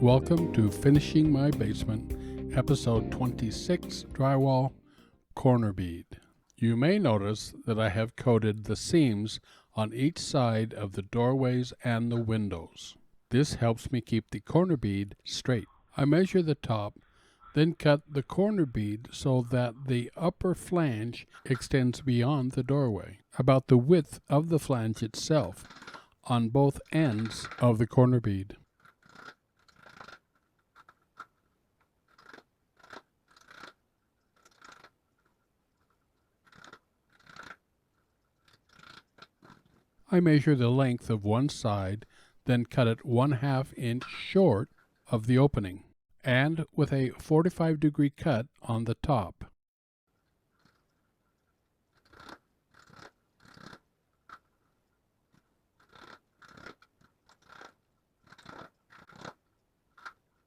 Welcome to Finishing My Basement, Episode 26, Drywall, Corner Bead. You may notice that I have coated the seams on each side of the doorways and the windows. This helps me keep the corner bead straight. I measure the top, then cut the corner bead so that the upper flange extends beyond the doorway, about the width of the flange itself, on both ends of the corner bead. I measure the length of one side, then cut it 1/2 inch short of the opening, and with a 45-degree cut on the top.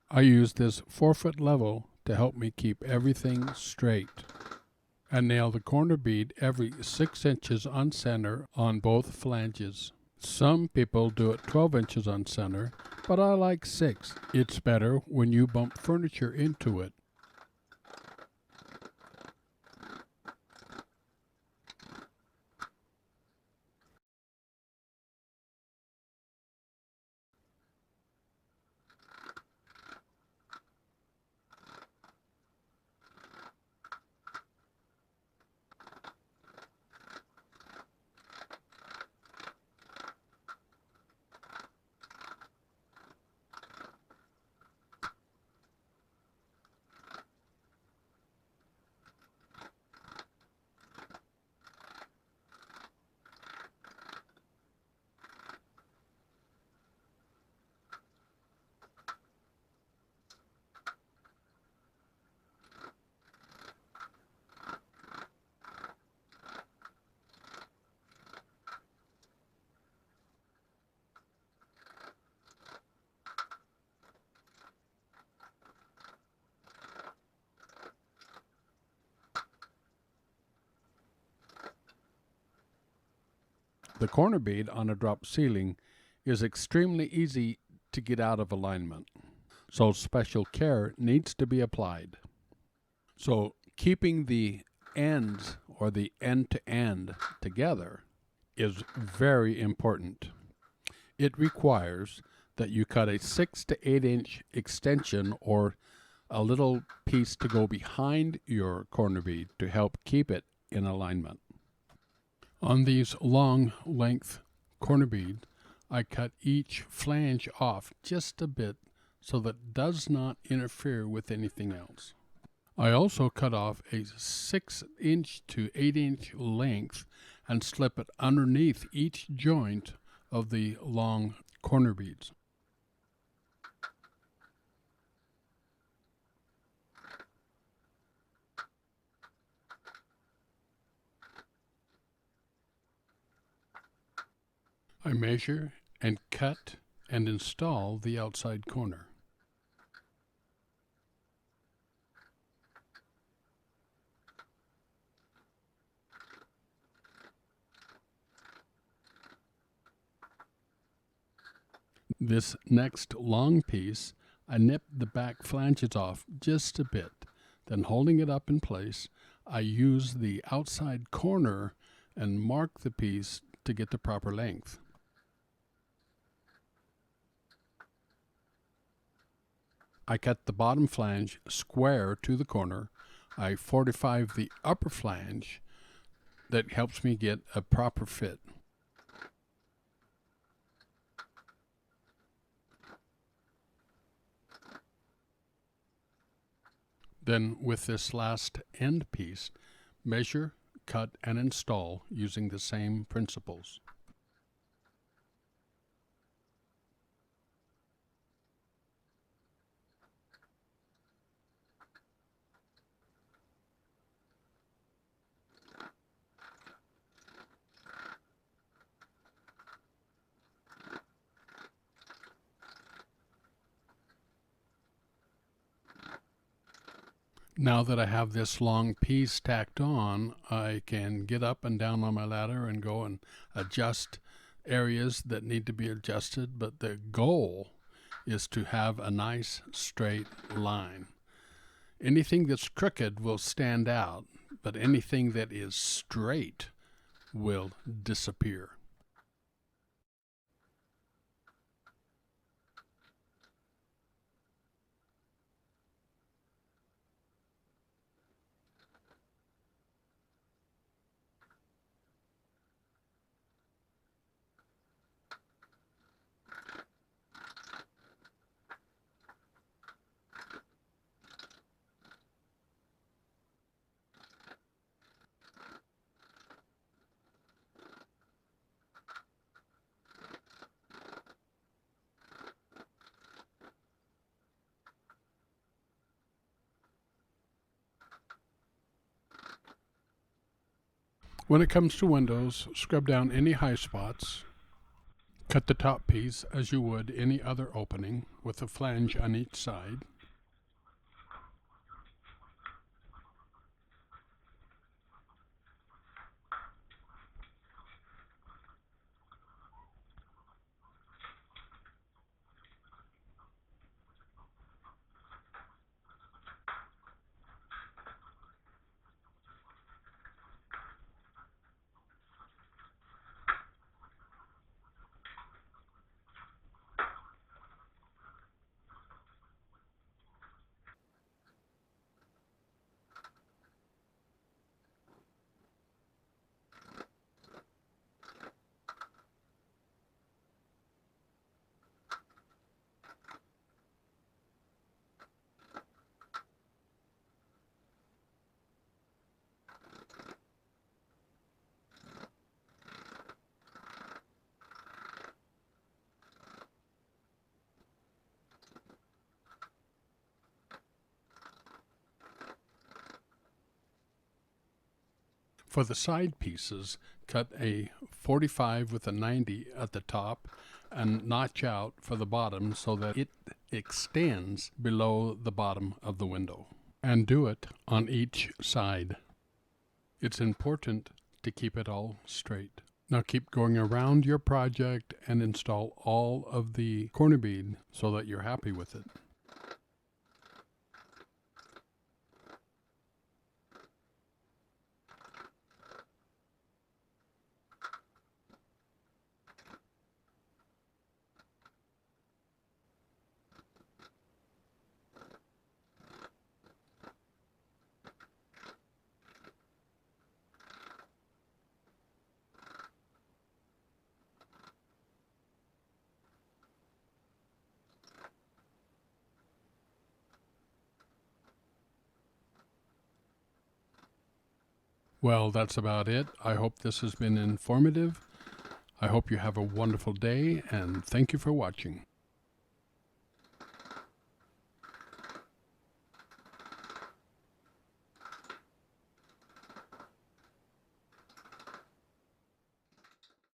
I use this 4-foot level to help me keep everything straight, and nail the corner bead every 6 inches on center on both flanges. Some people do it 12 inches on center, but I like 6. It's better when you bump furniture into it. The corner bead on a drop ceiling is extremely easy to get out of alignment, so special care needs to be applied. So keeping the ends or the end-to-end together is very important. It requires that you cut a 6 to 8 inch extension or a little piece to go behind your corner bead to help keep it in alignment. On these long length corner beads, I cut each flange off just a bit so that it does not interfere with anything else. I also cut off a 6 inch to 8 inch length and slip it underneath each joint of the long corner beads. I measure and cut and install the outside corner. This next long piece, I nip the back flanges off just a bit. Then holding it up in place, I use the outside corner and mark the piece to get the proper length. I cut the bottom flange square to the corner. I 45 the upper flange. That helps me get a proper fit. Then with this last end piece, measure, cut, and install using the same principles. Now that I have this long piece tacked on, I can get up and down on my ladder and go and adjust areas that need to be adjusted, but the goal is to have a nice straight line. Anything that's crooked will stand out, but anything that is straight will disappear. When it comes to windows, scrub down any high spots. Cut the top piece as you would any other opening with a flange on each side. For the side pieces, cut a 45 with a 90 at the top and notch out for the bottom so that it extends below the bottom of the window. And do it on each side. It's important to keep it all straight. Now keep going around your project and install all of the corner bead so that you're happy with it. Well, that's about it. I hope this has been informative. I hope you have a wonderful day, and thank you for watching.